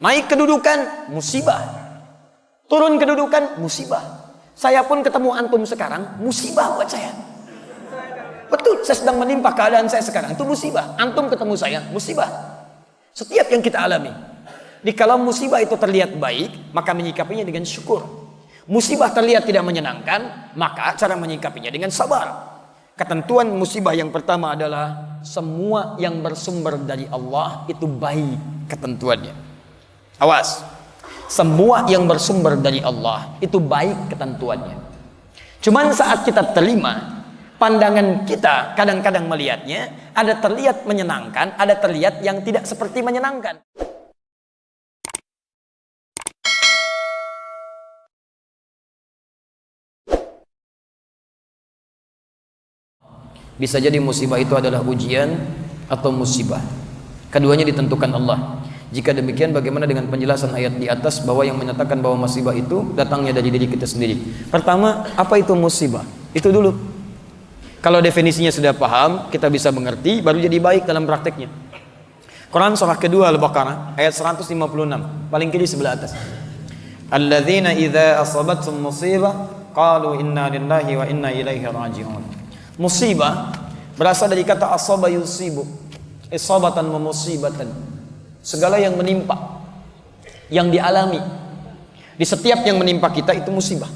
Naik kedudukan, musibah. Turun kedudukan, musibah. Saya pun ketemu antum sekarang, musibah buat saya. Betul, saya sedang menimpa keadaan saya sekarang, itu musibah. Antum ketemu saya, musibah. Setiap yang kita alami. Jadi kalau musibah itu terlihat baik, maka menyikapinya dengan syukur. Musibah terlihat tidak menyenangkan, maka cara menyikapinya dengan sabar. Ketentuan musibah yang pertama adalah semua yang bersumber dari Allah itu baik ketentuannya. Awas, semua yang bersumber dari Allah itu baik ketentuannya. Cuman saat kita terima, pandangan kita kadang-kadang melihatnya ada terlihat menyenangkan, ada terlihat yang tidak seperti menyenangkan. Bisa jadi musibah itu adalah ujian atau musibah. Keduanya ditentukan Allah. Jika demikian, bagaimana dengan penjelasan ayat di atas bahwa yang menyatakan bahwa musibah itu datangnya dari diri kita sendiri? Pertama, apa itu musibah? Itu dulu. Kalau definisinya sudah paham, kita bisa mengerti, baru jadi baik dalam prakteknya. Quran surah kedua Al-Baqarah ayat 156, paling kiri sebelah atas. Alladzina idza asabathum musibah qalu inna lillahi wa inna ilaihi raji'un. Musibah berasal dari kata asaba yusibu, isabatan wa musibatan. Segala yang menimpa, yang dialami, di setiap yang menimpa kita itu musibah.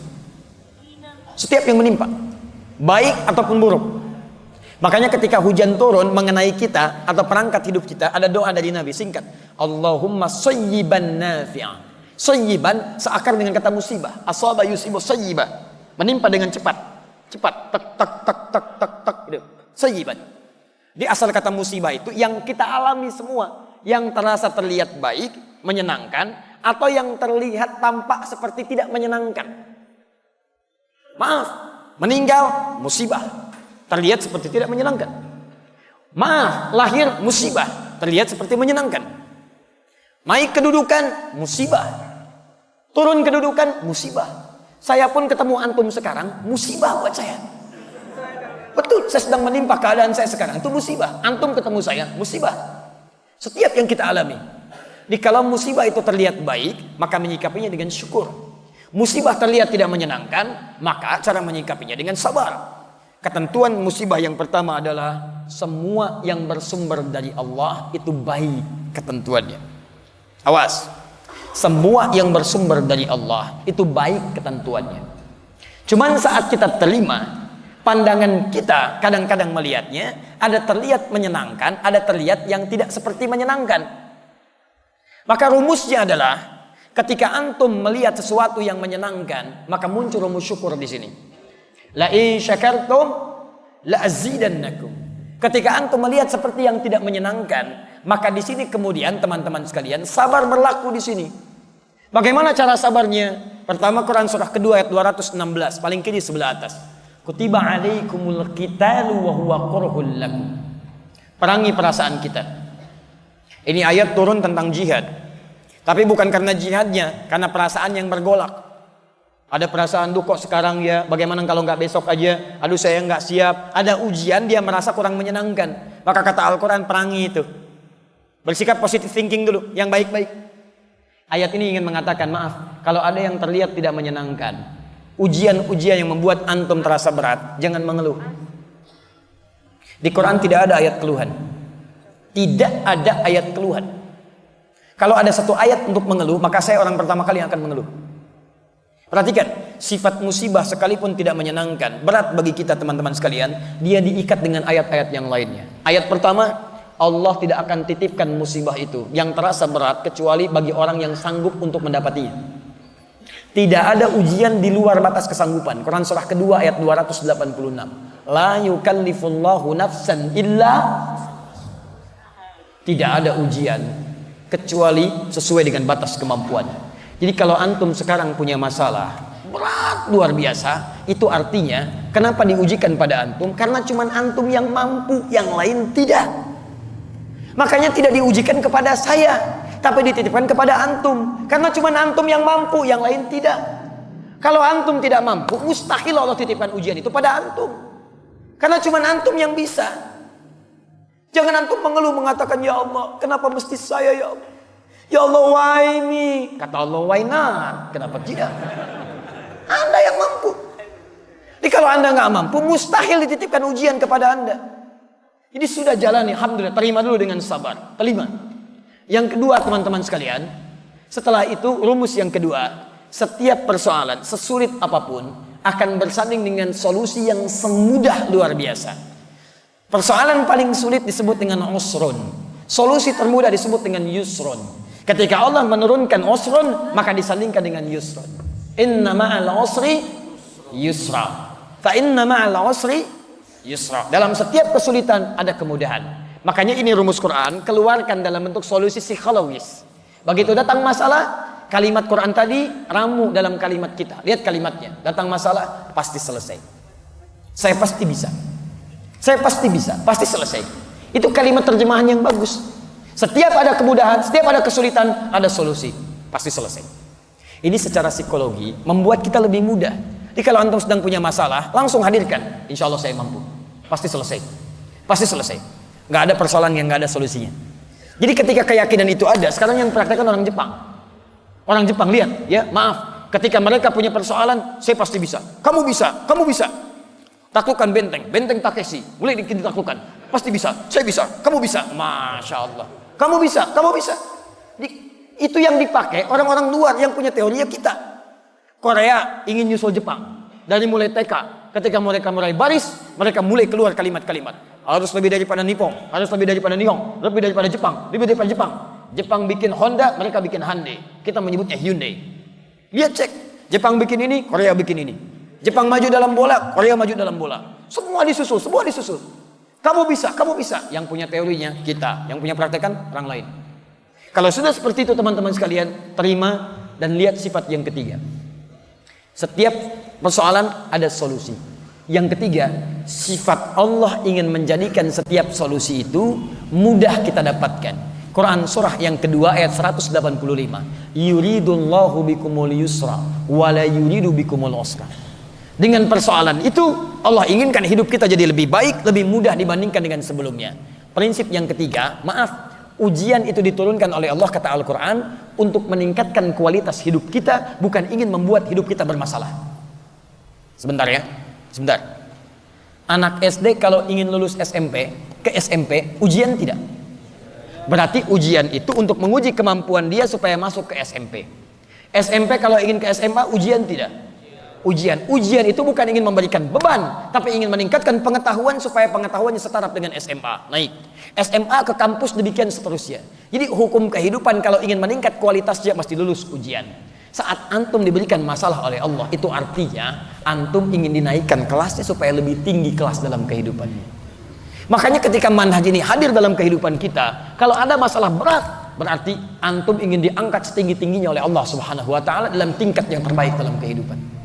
Setiap yang menimpa, baik ataupun buruk. Makanya ketika hujan turun mengenai kita atau perangkat hidup kita, ada doa dari Nabi singkat, Allahumma sayyiban nafi'a. Sayyiban seakar dengan kata musibah. Asaba yusibu sayyibah, menimpa dengan cepat, tak tak tak tak tak tak gitu. Sayyiban. Di asal kata musibah itu yang kita alami semua, yang terasa terlihat baik, menyenangkan, atau yang terlihat tampak seperti tidak menyenangkan. Maaf, meninggal musibah, terlihat seperti tidak menyenangkan. Maaf, lahir musibah, terlihat seperti menyenangkan. Naik kedudukan musibah, turun kedudukan musibah. Saya pun ketemu antum sekarang, musibah buat saya. Betul, saya sedang menimpa keadaan saya sekarang, itu musibah. Antum ketemu saya, musibah. Setiap yang kita alami. Jadi kalau musibah itu terlihat baik, maka menyikapinya dengan syukur. Musibah terlihat tidak menyenangkan, maka cara menyikapinya dengan sabar. Ketentuan musibah yang pertama adalah semua yang bersumber dari Allah itu baik ketentuannya. Awas, semua yang bersumber dari Allah itu baik ketentuannya. Cuman saat kita terima, pandangan kita kadang-kadang melihatnya ada terlihat menyenangkan, ada terlihat yang tidak seperti menyenangkan. Maka rumusnya adalah ketika antum melihat sesuatu yang menyenangkan, maka muncul rumus syukur di sini. La in syakartum la azidannakum. Ketika antum melihat seperti yang tidak menyenangkan, maka di sini kemudian teman-teman sekalian sabar berlaku di sini. Bagaimana cara sabarnya? Pertama Quran surah kedua ayat 216, paling kiri sebelah atas. Kutiba alaikumul qitalu wa huwa kurhul lakum. Perangi perasaan kita. Ini ayat turun tentang jihad. Tapi bukan karena jihadnya, karena perasaan yang bergolak. Ada perasaan, duh kok sekarang ya, bagaimana kalau nggak besok aja, aduh saya nggak siap. Ada ujian, dia merasa kurang menyenangkan. Maka kata Al-Quran, perangi itu. Bersikap positive thinking dulu, yang baik-baik. Ayat ini ingin mengatakan, maaf, kalau ada yang terlihat tidak menyenangkan, ujian-ujian yang membuat antum terasa berat, jangan mengeluh. Di Quran tidak ada ayat keluhan. Tidak ada ayat keluhan. Kalau ada satu ayat untuk mengeluh, maka saya orang pertama kali yang akan mengeluh. Perhatikan, sifat musibah sekalipun tidak menyenangkan, berat bagi kita teman-teman sekalian, dia diikat dengan ayat-ayat yang lainnya. Ayat pertama, Allah tidak akan titipkan musibah itu yang terasa berat kecuali bagi orang yang sanggup untuk mendapatinya. Tidak ada ujian di luar batas kesanggupan. Quran surah kedua ayat 286. La yukallifullahu nafsan illa. Tidak ada ujian kecuali sesuai dengan batas kemampuan. Jadi kalau antum sekarang punya masalah berat luar biasa, itu artinya kenapa diujikan pada antum? Karena cuma antum yang mampu, yang lain tidak. Makanya tidak diujikan kepada saya, tapi dititipkan kepada antum. Karena cuma antum yang mampu, yang lain tidak. Kalau antum tidak mampu, mustahil Allah titipkan ujian itu pada antum. Karena cuma antum yang bisa. Jangan antum mengeluh mengatakan, ya Allah, kenapa mesti saya ya Allah? Ya Allah, why me? Kata Allah, why not? Kenapa tidak? Anda yang mampu. Jadi kalau Anda nggak mampu, mustahil dititipkan ujian kepada Anda. Jadi sudah jalani, alhamdulillah, terima dulu dengan sabar. Terima. Yang kedua, teman-teman sekalian, setelah itu rumus yang kedua, setiap persoalan sesulit apapun akan bersanding dengan solusi yang semudah luar biasa. Persoalan paling sulit disebut dengan usrun. Solusi termudah disebut dengan yusrun. Ketika Allah menurunkan usrun, maka disandingkan dengan yusrun. Inna ma'al usri yusra. Fa inna ma'al usri yusra. Dalam setiap kesulitan ada kemudahan. Makanya ini rumus Quran, keluarkan dalam bentuk solusi psikologis. Begitu datang masalah, kalimat Quran tadi ramu dalam kalimat kita. Lihat kalimatnya. Datang masalah, pasti selesai. Saya pasti bisa. Saya pasti bisa, pasti selesai. Itu kalimat terjemahan yang bagus. Setiap ada kemudahan, setiap ada kesulitan, ada solusi. Pasti selesai. Ini secara psikologi membuat kita lebih mudah. Jadi kalau antum sedang punya masalah, langsung hadirkan. Insya Allah saya mampu. Pasti selesai. Pasti selesai. Nggak ada persoalan yang nggak ada solusinya. Jadi ketika keyakinan itu ada, sekarang yang praktekkan orang Jepang. Orang Jepang lihat, ya maaf. Ketika mereka punya persoalan, saya pasti bisa. Kamu bisa, kamu bisa. Taklukan benteng Takeshi. Mulai ditaklukkan. Pasti bisa, saya bisa, kamu bisa. Masya Allah. Kamu bisa, kamu bisa. Itu yang dipakai orang-orang luar yang punya teori ya kita. Korea ingin nyusul Jepang. Dari mulai TK, ketika mereka mulai baris, mereka mulai keluar kalimat-kalimat. Harus lebih daripada Nippon, harus lebih daripada Nihon, lebih daripada Jepang, lebih daripada Jepang. Jepang bikin Honda, mereka bikin Hyundai. Kita menyebutnya Hyundai. Lihat cek, Jepang bikin ini, Korea bikin ini. Jepang maju dalam bola, Korea maju dalam bola. Semua disusul, semua disusul. Kamu bisa, kamu bisa. Yang punya teorinya kita, yang punya praktekan orang lain. Kalau sudah seperti itu teman-teman sekalian, terima dan lihat sifat yang ketiga. Setiap persoalan ada solusi. Yang ketiga, sifat Allah ingin menjadikan setiap solusi itu mudah kita dapatkan. Quran surah yang kedua ayat 185. Yuridullahu bikumul yusra wa la yuridu bikumul usra. Dengan persoalan itu Allah inginkan hidup kita jadi lebih baik, lebih mudah dibandingkan dengan sebelumnya. Prinsip yang ketiga, maaf, ujian itu diturunkan oleh Allah kata Al-Quran untuk meningkatkan kualitas hidup kita, bukan ingin membuat hidup kita bermasalah. Sebentar ya, sebentar. Anak SD kalau ingin lulus SMP, ke SMP, ujian tidak? Berarti ujian itu untuk menguji kemampuan dia supaya masuk ke SMP. SMP kalau ingin ke SMA, ujian tidak? Ujian itu bukan ingin memberikan beban, tapi ingin meningkatkan pengetahuan supaya pengetahuannya setara dengan SMA, naik. SMA ke kampus demikian seterusnya. Jadi hukum kehidupan kalau ingin meningkat kualitasnya mesti lulus ujian. Saat antum diberikan masalah oleh Allah, itu artinya antum ingin dinaikkan kelasnya supaya lebih tinggi kelas dalam kehidupannya. Makanya ketika manhaj ini hadir dalam kehidupan kita, kalau ada masalah berat, berarti antum ingin diangkat setinggi-tingginya oleh Allah Subhanahu wa taala dalam tingkat yang terbaik dalam kehidupan.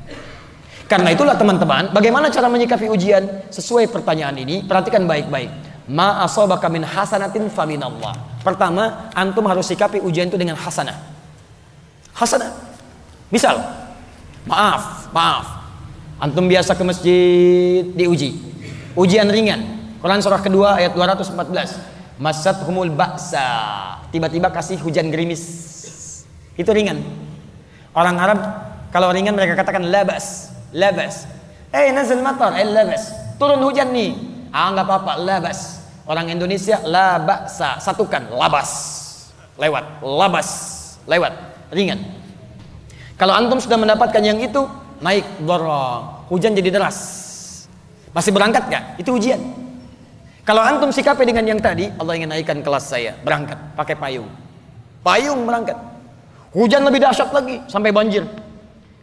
Karena itulah teman-teman, bagaimana cara menyikapi ujian? Sesuai pertanyaan ini, perhatikan baik-baik. Ma asabaka min hasanatin faminallah. Pertama, antum harus sikapi ujian itu dengan hasanah. Hasanah. Misal, maaf. Antum biasa ke masjid diuji. Ujian ringan. Quran surah kedua ayat 214. Masathumul ba'sa. Tiba-tiba kasih hujan gerimis. Itu ringan. Orang Arab kalau ringan mereka katakan labas. Nazal matar, labas. Turun hujan nih. Enggak apa-apa, labas. Orang Indonesia labasa, satukan, labas. Lewat, ringan. Kalau antum sudah mendapatkan yang itu, naik dorong. Hujan jadi deras. Masih berangkat enggak? Itu ujian. Kalau antum sikapi dengan yang tadi, Allah ingin naikkan kelas saya, berangkat pakai payung. Payung berangkat. Hujan lebih dahsyat lagi sampai banjir.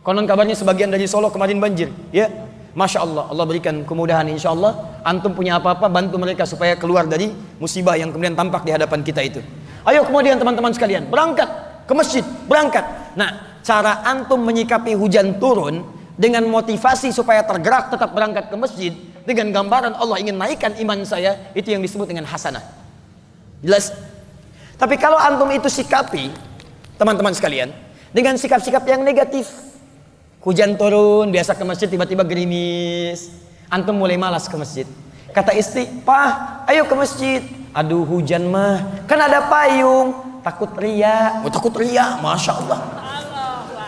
Konon kabarnya sebagian dari Solo kemarin banjir, ya. Masya Allah, Allah berikan kemudahan insya Allah. Antum punya apa-apa, bantu mereka supaya keluar dari musibah yang kemudian tampak di hadapan kita itu. Ayo kemudian teman-teman sekalian, berangkat ke masjid, berangkat. Nah, cara antum menyikapi hujan turun dengan motivasi supaya tergerak tetap berangkat ke masjid, dengan gambaran Allah ingin naikkan iman saya, itu yang disebut dengan hasanah. Jelas? Tapi kalau antum itu sikapi, teman-teman sekalian, dengan sikap-sikap yang negatif, hujan turun, biasa ke masjid, tiba-tiba gerimis. Antum mulai malas ke masjid. Kata istri, "Pah, ayo ke masjid." "Aduh, hujan mah, kan ada payung." takut ria. Oh, takut ria, masya Allah.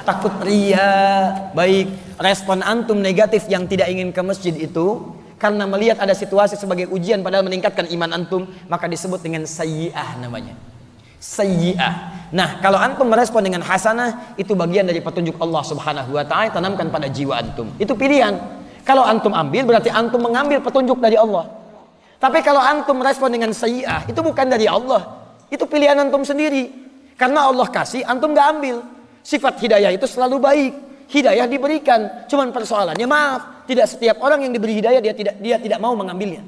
Takut ria. Baik, respon antum negatif yang tidak ingin ke masjid itu karena melihat ada situasi sebagai ujian padahal meningkatkan iman antum, maka disebut dengan sayyi'ah namanya. Sayyi'ah. Nah, kalau antum merespon dengan hasanah, itu bagian dari petunjuk Allah Subhanahu wa taala, tanamkan pada jiwa antum. Itu pilihan. Kalau antum ambil, berarti antum mengambil petunjuk dari Allah. Tapi kalau antum merespon dengan sayyi'ah, itu bukan dari Allah. Itu pilihan antum sendiri. Karena Allah kasih, antum gak ambil. Sifat hidayah itu selalu baik. Hidayah diberikan. Cuman persoalannya, maaf, tidak setiap orang yang diberi hidayah dia tidak mau mengambilnya.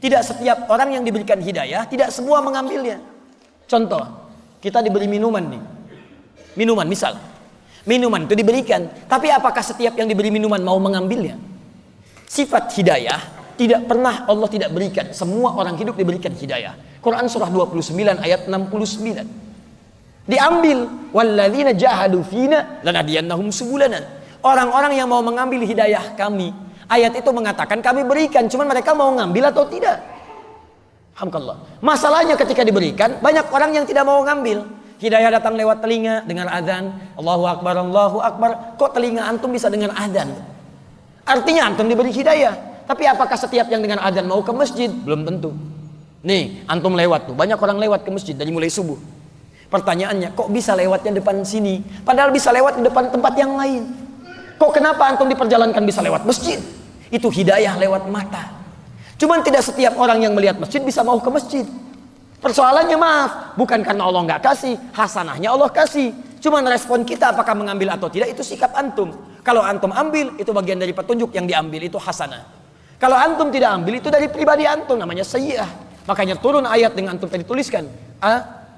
Tidak setiap orang yang diberikan hidayah, tidak semua mengambilnya. Contoh, kita diberi minuman nih. Minuman misal. Minuman itu diberikan, tapi apakah setiap yang diberi minuman mau mengambilnya? Sifat hidayah tidak pernah Allah tidak berikan. Semua orang hidup diberikan hidayah. Quran surah 29 ayat 69. Diambil, walladzina jahadu fina lanahdiyannahum subulana. Orang-orang yang mau mengambil hidayah kami. Ayat itu mengatakan kami berikan, cuman mereka mau ngambil atau tidak? Alhamdulillah. Masalahnya ketika diberikan, banyak orang yang tidak mau ngambil. Hidayah datang lewat telinga, dengar azan, Allahu Akbar, Allahu Akbar. Kok telinga antum bisa dengar azan? Artinya antum diberi hidayah. Tapi apakah setiap yang dengan azan mau ke masjid? Belum tentu. Nih, antum lewat tuh, banyak orang lewat ke masjid dari mulai subuh. Pertanyaannya, kok bisa lewatnya depan sini? Padahal bisa lewat di depan tempat yang lain. Kok kenapa antum diperjalankan bisa lewat masjid? Itu hidayah lewat mata. Cuman tidak setiap orang yang melihat masjid bisa mau ke masjid. Persoalannya maaf, bukan karena Allah nggak kasih, hasanahnya Allah kasih. Cuman respon kita apakah mengambil atau tidak, itu sikap antum. Kalau antum ambil, itu bagian dari petunjuk yang diambil, itu hasanah. Kalau antum tidak ambil, itu dari pribadi antum, namanya sayyi'ah. Makanya turun ayat dengan antum tadi tuliskan.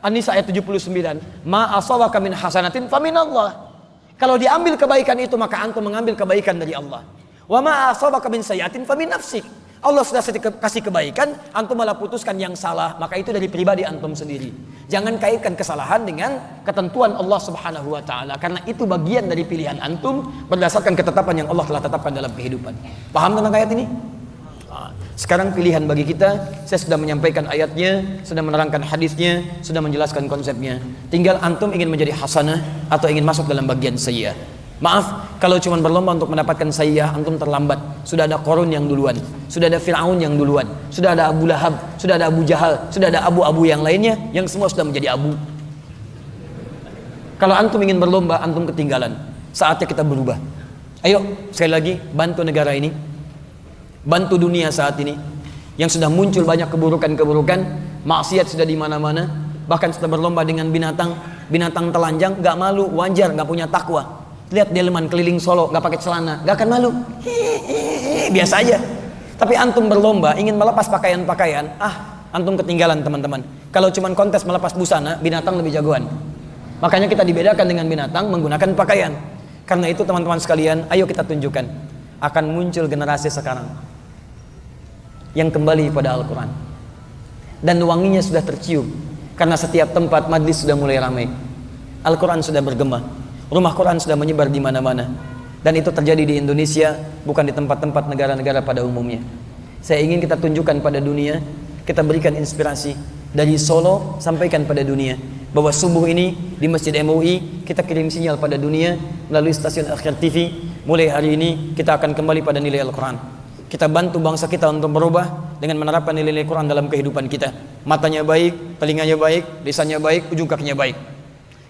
An-Nisa ayat 79. Ma asawaka min hasanatin faminallah. Kalau diambil kebaikan itu, maka antum mengambil kebaikan dari Allah. Wa ma asawaka min sayyi'atin famin nafsik. Allah sudah kasih kebaikan, antum malah putuskan yang salah, maka itu dari pribadi antum sendiri. Jangan kaitkan kesalahan dengan ketentuan Allah Subhanahu wa taala, karena itu bagian dari pilihan antum berdasarkan ketetapan yang Allah telah tetapkan dalam kehidupan. Paham tentang ayat ini? Sekarang pilihan bagi kita, saya sudah menyampaikan ayatnya, sudah menerangkan hadisnya, sudah menjelaskan konsepnya. Tinggal antum ingin menjadi hasanah atau ingin masuk dalam bagian sayyi'ah. Maaf, kalau cuma berlomba untuk mendapatkan sayyi'ah, antum terlambat. Sudah ada Qarun yang duluan, sudah ada Fir'aun yang duluan, sudah ada Abu Lahab, sudah ada Abu Jahal, sudah ada abu-abu yang lainnya, yang semua sudah menjadi abu. Kalau antum ingin berlomba, antum ketinggalan. Saatnya kita berubah. Ayo, sekali lagi, bantu negara ini, bantu dunia saat ini, yang sudah muncul banyak keburukan-keburukan, maksiat sudah di mana-mana, bahkan sudah berlomba dengan binatang telanjang, gak malu, wajar, gak punya takwa. Lihat delman keliling Solo, gak pakai celana, gak akan malu, biasa aja. Tapi antum berlomba ingin melepas pakaian-pakaian, antum ketinggalan teman-teman. Kalau cuma kontes melepas busana, binatang lebih jagoan. Makanya kita dibedakan dengan binatang menggunakan pakaian. Karena itu teman-teman sekalian, ayo kita tunjukkan. Akan muncul generasi sekarang yang kembali pada Al-Quran, dan wanginya sudah tercium karena setiap tempat majlis sudah mulai ramai. Al-Quran sudah bergema, rumah Quran sudah menyebar di mana-mana, dan itu terjadi di Indonesia, bukan di tempat-tempat negara-negara pada umumnya. Saya ingin kita tunjukkan pada dunia, kita berikan inspirasi dari Solo, sampaikan pada dunia bahwa subuh ini di Masjid MUI kita kirim sinyal pada dunia melalui stasiun Akhir TV. Mulai hari ini kita akan kembali pada nilai Al-Quran. Kita bantu bangsa kita untuk berubah dengan menerapkan nilai-nilai Quran dalam kehidupan kita. Matanya baik, telinganya baik, lisannya baik, ujung kakinya baik.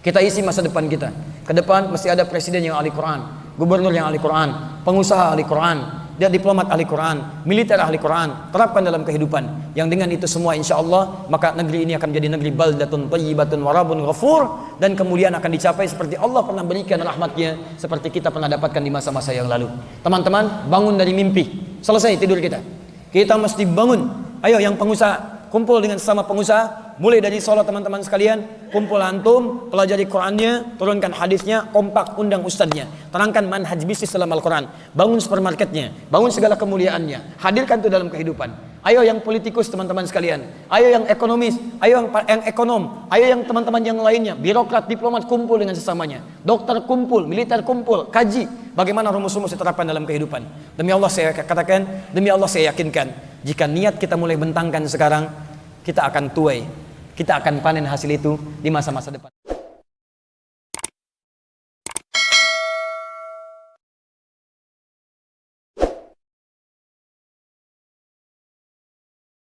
Kita isi masa depan kita. Ke depan mesti ada presiden yang ahli Quran, gubernur yang ahli Quran, pengusaha ahli Quran, dia diplomat ahli Quran, militer ahli Quran. Terapkan dalam kehidupan. Yang dengan itu semua insya Allah, maka negeri ini akan menjadi negeri baldatun thayyibatun warabun ghafur, dan kemuliaan akan dicapai seperti Allah pernah berikan rahmatnya, seperti kita pernah dapatkan di masa-masa yang lalu. Teman-teman, bangun dari mimpi. Selesai tidur kita, kita mesti bangun. Ayo yang pengusaha, kumpul dengan sesama pengusaha. Mulai dari Solo teman-teman sekalian, kumpul antum, pelajari Qurannya, turunkan hadisnya, kompak undang ustadznya, terangkan manhaj bisnis dalam Al-Quran, bangun supermarketnya, bangun segala kemuliaannya, hadirkan itu dalam kehidupan. Ayo yang politikus teman-teman sekalian, ayo yang ekonomis, ayo yang ekonom, ayo yang teman-teman yang lainnya, birokrat, diplomat, kumpul dengan sesamanya, dokter kumpul, militer kumpul, kaji bagaimana rumus-rumus diterapkan dalam kehidupan. Demi Allah saya katakan, demi Allah saya yakinkan, jika niat kita mulai bentangkan sekarang, kita akan tuai, kita akan panen hasil itu di masa-masa depan.